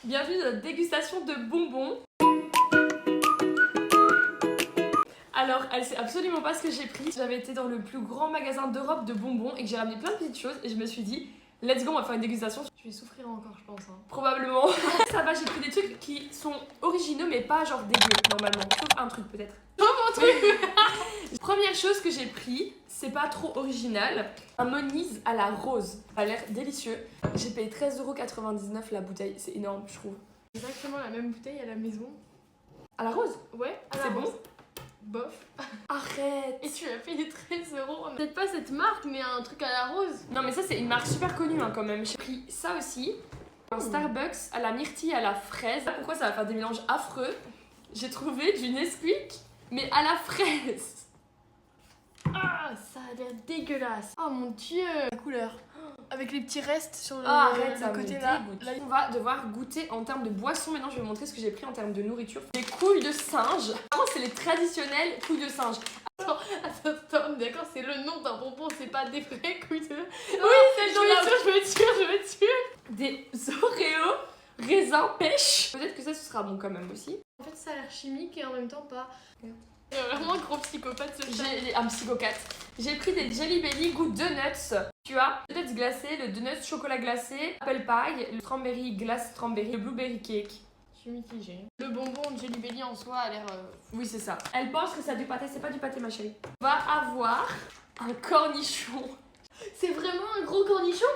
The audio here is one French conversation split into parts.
Bienvenue dans notre dégustation de bonbons. Alors, elle sait absolument pas ce que j'ai pris. J'avais été dans le plus grand magasin d'Europe de bonbons et que j'ai ramené plein de petites choses et je me suis dit, let's go, on va faire une dégustation. Je vais souffrir encore, je pense. Probablement. Ça va, j'ai pris des trucs qui sont originaux mais pas genre dégueux normalement. Sauf un truc peut-être. Oh mon truc. Première chose que j'ai pris, c'est pas trop original, un Moniz à la rose. Ça a l'air délicieux. J'ai payé 13,99€ la bouteille, c'est énorme je trouve. Exactement la même bouteille à la maison. À la rose? Ouais, à la C'est bon? rose. Bof. Arrête. Et tu as payé 13€. Peut-être pas cette marque, mais un truc à la rose. Non mais ça c'est une marque super connue hein, quand même. J'ai pris ça aussi, un Starbucks à la myrtille à la fraise. Pourquoi ça va faire des mélanges affreux? J'ai trouvé du Nesquik mais à la fraise. Ah, ça a l'air dégueulasse. Oh mon dieu. La couleur. Avec les petits restes sur le, Arrête, le ça côté me là. dégoûte. On va devoir goûter en termes de boisson. Maintenant je vais vous montrer ce que j'ai pris en termes de nourriture. Des couilles de singe. Vraiment c'est les traditionnelles couilles de singe. Attends, d'accord, c'est le nom d'un bonbon, c'est pas des vraies couilles de... Oui c'est je me tue. Des Oreos raisin pêche. Peut-être que ça ce sera bon quand même aussi. En fait, ça a l'air chimique et en même temps pas. Il y a vraiment un gros psychopathe ce chat. J'ai un psychopathe. J'ai pris des Jelly Belly goût donuts. Tu as donuts glacés, le donut chocolat glacé, apple pie, le strawberry glace strawberry, le blueberry cake. Je suis mitigée. Le bonbon de Jelly Belly en soi a l'air... Oui c'est ça. Elle pense que c'est du pâté, c'est pas du pâté ma chérie. On va avoir un cornichon. C'est vraiment un gros cornichon.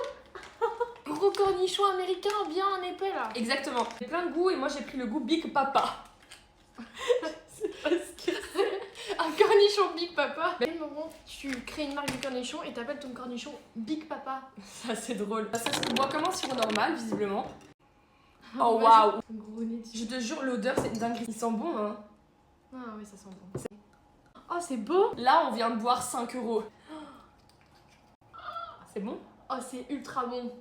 Gros cornichon américain bien épais là. Exactement. Il y a plein de goûts et moi j'ai pris le goût Big Papa. C'est pas ce que c'est. Un cornichon Big Papa. À quel moment tu crées une marque de cornichon et t'appelles ton cornichon Big Papa? Ça c'est drôle. Ça se boit comme un sirop normal visiblement. Ah, Oh ouais, waouh. j'ai un gros nez dessus. Je te jure l'odeur c'est une dinguerie. Il sent bon hein. Ah oui ça sent bon. Oh c'est beau. Là on vient de boire 5€. C'est bon? Oh c'est ultra bon.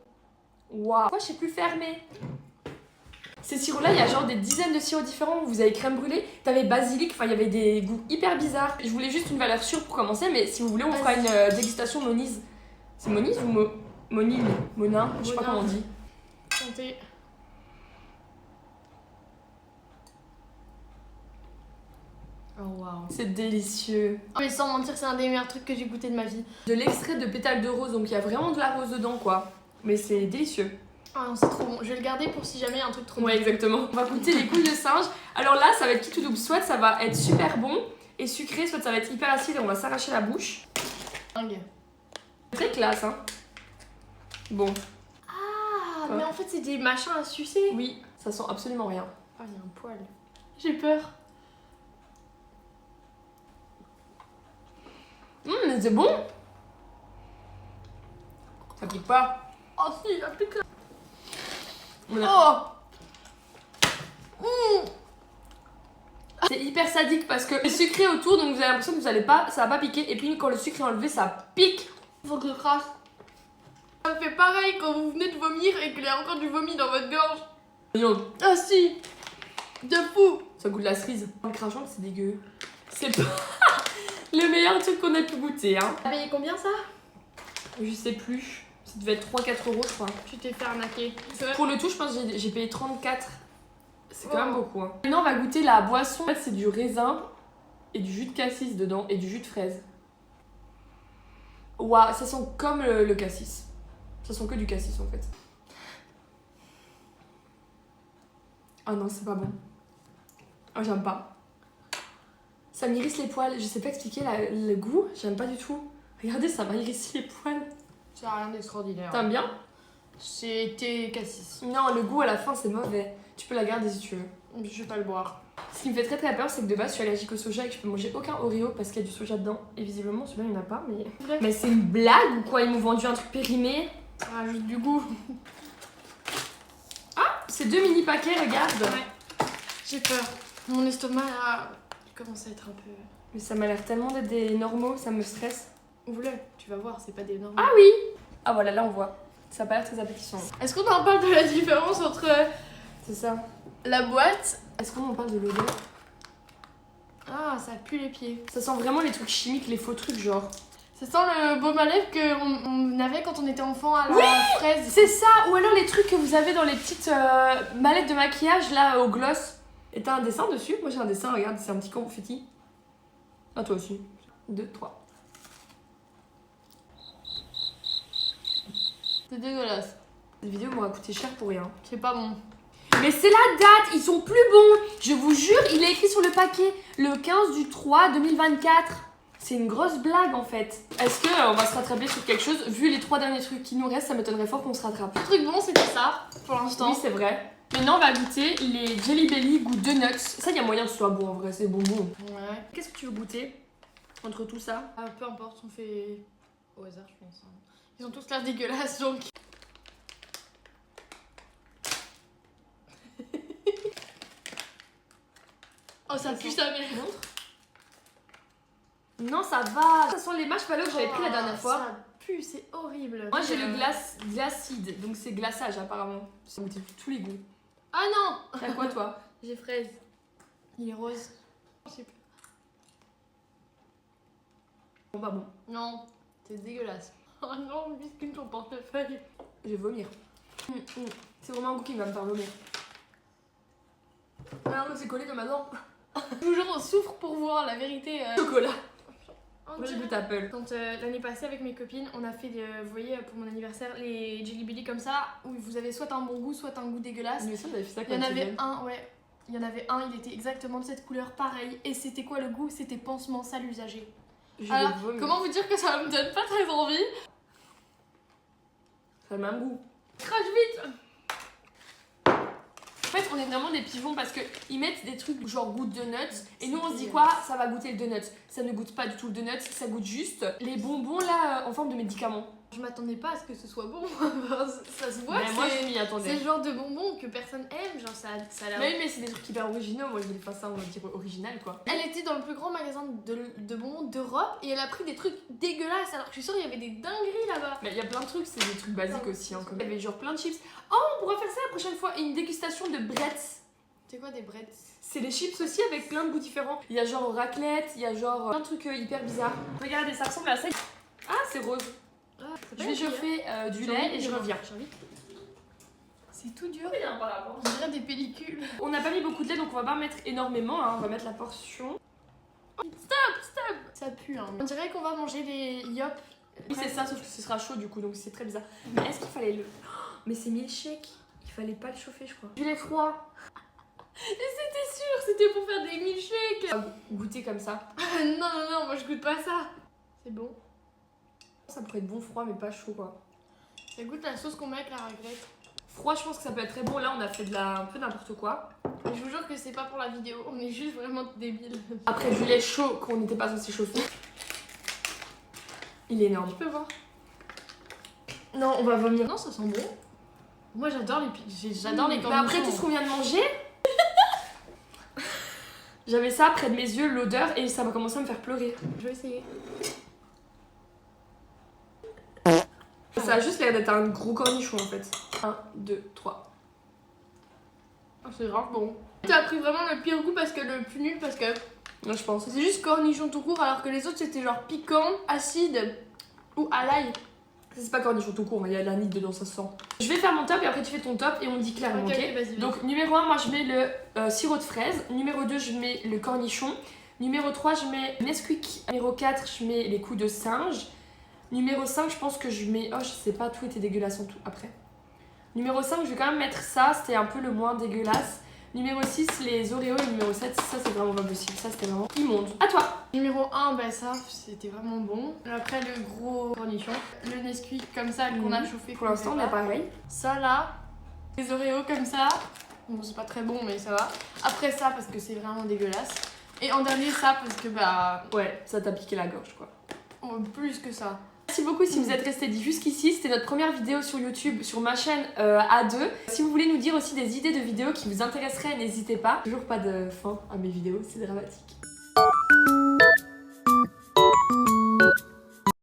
Waouh. Pourquoi je sais plus fermer? Ces sirops là, il y a genre des dizaines de sirops différents. Vous avez crème brûlée, t'avais basilic, enfin il y avait des goûts hyper bizarres. Je voulais juste une valeur sûre pour commencer, mais si vous voulez, on fera une dégustation Moniz. C'est Moniz ou Monil? Monin? Je sais pas comment on dit. Santé. Oh waouh. C'est délicieux. Mais sans mentir, c'est un des meilleurs trucs que j'ai goûté de ma vie. De l'extrait de pétales de rose, donc il y a vraiment de la rose dedans quoi. Mais c'est délicieux. Ah non, c'est trop bon. Je vais le garder pour si jamais il y a un truc trop bon. Ouais, exactement. On va goûter les couilles de singe. Alors là, ça va être qui tout double. Soit ça va être super bon et sucré, soit ça va être hyper acide et on va s'arracher la bouche. Dingue. Très classe, hein. Bon. Ah, Quoi? mais en fait, c'est des machins à sucer. Oui, ça sent absolument rien. Ah, il y a un poil. J'ai peur. Mais c'est bon. Ça pique pas. Oh si, il a plus que... On a- Oh. C'est hyper sadique parce que c'est sucré autour, donc vous avez l'impression que vous allez pas, ça va pas piquer. Et puis quand le sucre est enlevé, ça pique. Faut que je crache. Ça me fait pareil quand vous venez de vomir et qu'il y a encore du vomi dans votre gorge. Non, Ah si. De fou. ça goûte la cerise. En le crachant, c'est dégueu. C'est pas le meilleur truc qu'on ait pu goûter, hein. T'as payé combien ça? Je sais plus. Ça devait être 3-4€, je crois. Tu t'es fait arnaquer. Pour le tout, je pense que j'ai payé 34. C'est quand Oh. même beaucoup. Hein. Maintenant, on va goûter la boisson. En fait, c'est du raisin et du jus de cassis dedans et du jus de fraise. Waouh, ça sent comme le cassis. Ça sent que du cassis en fait. Ah non, c'est pas bon. Oh, j'aime pas. Ça m'irrisse les poils. Je sais pas expliquer le goût. J'aime pas du tout. Regardez, ça m'a irrissé les poils. Ça a rien d'extraordinaire. T'aimes bien? C'était cassis. Non, le goût à la fin, c'est mauvais. Tu peux la garder si tu veux. Je vais pas le boire. Ce qui me fait très très peur, c'est que de base je suis allergique au soja et que je peux manger aucun Oreo parce qu'il y a du soja dedans. Et visiblement celui-là il n'y en a pas, mais. Mais c'est une blague ou quoi? Ils m'ont vendu un truc périmé. Ça rajoute du goût. C'est 2 mini paquets, regarde. Ouais. J'ai peur. Mon estomac là, il commence à être un peu. Mais ça m'a l'air tellement d'être des normaux, ça me stresse. Ouvre-le, tu vas voir, c'est pas des normes. Ah oui! Ah voilà, là on voit. Ça a pas l'air très appétissant. Est-ce qu'on en parle de la différence entre C'est ça. la boîte? Est-ce qu'on en parle de l'odeur? Ah, ça pue les pieds. Ça sent vraiment les trucs chimiques, les faux trucs genre. Ça sent le baume à lèvres qu'on avait quand on était enfant à la fraise. C'est ça. Ou alors les trucs que vous avez dans les petites mallettes de maquillage là au gloss. Et t'as un dessin dessus? Moi j'ai un dessin, regarde, c'est un petit confetti. Ah toi aussi. 2, 3. C'est dégueulasse. Cette vidéo m'aura coûté cher pour rien. C'est pas bon. Mais c'est la date, ils sont plus bons. Je vous jure, il est écrit sur le paquet. Le 15 du 3 2024. C'est une grosse blague en fait. Est-ce qu'on va se rattraper sur quelque chose? Vu les 3 derniers trucs qui nous restent, ça m'étonnerait fort qu'on se rattrape. Le truc bon, c'était ça, pour l'instant. Oui, c'est vrai. Maintenant, on va goûter les Jelly Belly goût de nuts. Ça, il y a moyen que ce soit bon en vrai, c'est bonbon. Ouais. Qu'est-ce que tu veux goûter entre tout ça? Peu importe, on fait au hasard, je pense. Ils ont tous l'air dégueulasses, donc... Oh, ça pue sa mère. Montre. Non, ça va. Ça sent les marshmallows que j'avais pris la dernière fois. Ça pue, c'est horrible. Moi, j'ai le glacide, donc c'est glaçage apparemment. Ça goûte tous les goûts. Ah non. T'as quoi toi? J'ai fraise. Il est rose. Bon, bah bon. Non, c'est dégueulasse. Oh non, biscuit ton portefeuille. Je vais vomir. C'est vraiment un goût qui va me faire vomir. Ah non, c'est collé comme maintenant. Toujours on souffre pour voir la vérité. Chocolat. On Moi j'ai dirait. goûté Apple. Quand l'année passée avec mes copines, on a fait, vous voyez, pour mon anniversaire, les Jelly Belly comme ça, où vous avez soit un bon goût, soit un goût dégueulasse. Mais ça, on avait fait ça Il quand y en tu avait viens. un, ouais. Il y en avait un, il était exactement de cette couleur, pareil. Et c'était quoi le goût? C'était pansement sale usagé. Je Alors, vais vomir. comment vous dire que ça me donne pas très envie? Ça a le même goût. Crache vite! En fait, on est vraiment des pigeons parce qu'ils mettent des trucs genre goût de donuts et nous on se dit quoi? Ça va goûter le donut. Ça ne goûte pas du tout le donut, ça goûte juste les bonbons là en forme de médicaments. Je m'attendais pas à ce que ce soit bon. Ça se voit Mais que moi c'est- je m'y c'est attendais. le genre de bonbons que personne aime, genre ça a l'air... Mais oui, mais c'est des trucs hyper originaux. Moi je voulais faire ça, on va dire original quoi. Elle était dans le plus grand magasin de bonbons d'Europe et elle a pris des trucs dégueulasses alors que je suis sûre qu'il y avait des dingueries là-bas. Mais il y a plein de trucs, c'est des trucs basiques aussi. Hein, comme... Il y avait genre plein de chips. Oh, on pourra faire ça la prochaine fois. Et une dégustation de Bretz. C'est quoi des breads? C'est les chips aussi avec plein de goûts différents. Il y a genre raclette, il y a genre plein de trucs hyper bizarres. Regardez, ça ressemble à ça. Ah, c'est rose. Ah, Je vais chauffer du lait et je reviens. C'est tout dur. Rien par rapport. On dirait des pellicules. On n'a pas mis beaucoup de lait donc on va pas mettre énormément, hein. On va mettre la portion. Ça pue hein. On dirait qu'on va manger des yop. Oui c'est ça sauf que ce sera chaud du coup donc c'est très bizarre. Mais est-ce qu'il fallait le... Oh, mais c'est milkshake, il fallait pas le chauffer je crois. Du lait froid. Et c'était sûr, c'était pour faire des milkshakes. On va goûter comme ça. Non, moi je goûte pas ça. C'est bon. Ça pourrait être bon froid mais pas chaud quoi. Ça goûte la sauce qu'on met avec la raclette. Froid je pense que ça peut être très bon. Là on a fait un peu n'importe quoi. Et je vous jure que c'est pas pour la vidéo, on est juste vraiment débiles. Après du lait chaud qu'on n'était pas censé chauffer. Il est énorme. Tu peux voir. Non on va vomir. Non, ça sent bon. Moi j'adore j'adore les Mais cornichons. après tout ce qu'on vient de manger. J'avais ça près de mes yeux, l'odeur, et ça m'a commencé à me faire pleurer. Je vais essayer. Ça a juste l'air d'être un gros cornichon en fait. 1, 2, 3. Oh, c'est grave bon. T'as pris vraiment le pire goût parce que le plus nul parce que Moi je pense. c'est juste cornichon tout court alors que les autres c'était genre piquant, acide ou à l'ail. C'est pas cornichon tout court, il y a de l'anis dedans, ça se sent. Je vais faire mon top et après tu fais ton top et on dit clairement, ok, vas-y. Donc numéro 1, moi je mets le sirop de fraise. Numéro 2, je mets le cornichon. Numéro 3, je mets Nesquik. Numéro 4, je mets les coups de singe. Numéro 5, je pense que je mets... Oh, je sais pas, tout était dégueulasse en tout après. Numéro 5, je vais quand même mettre ça, c'était un peu le moins dégueulasse. Numéro 6, les Oreos. Et numéro 7, ça c'est vraiment pas possible. Ça c'était vraiment immonde. À toi. Numéro 1, bah ça c'était vraiment bon. Après le gros cornichon, le Nesquik comme ça qu'on a chauffé. Pour l'instant, on est pareil. Ça là, les Oreos comme ça. Bon, c'est pas très bon mais ça va. Après ça parce que c'est vraiment dégueulasse. Et en dernier ça parce que bah... Ouais, ça t'a piqué la gorge quoi. Oh, plus que ça. Merci beaucoup si vous êtes restés jusqu'ici, c'était notre première vidéo sur YouTube, sur ma chaîne A2. Si vous voulez nous dire aussi des idées de vidéos qui vous intéresseraient, n'hésitez pas. Toujours pas de fin à mes vidéos, c'est dramatique.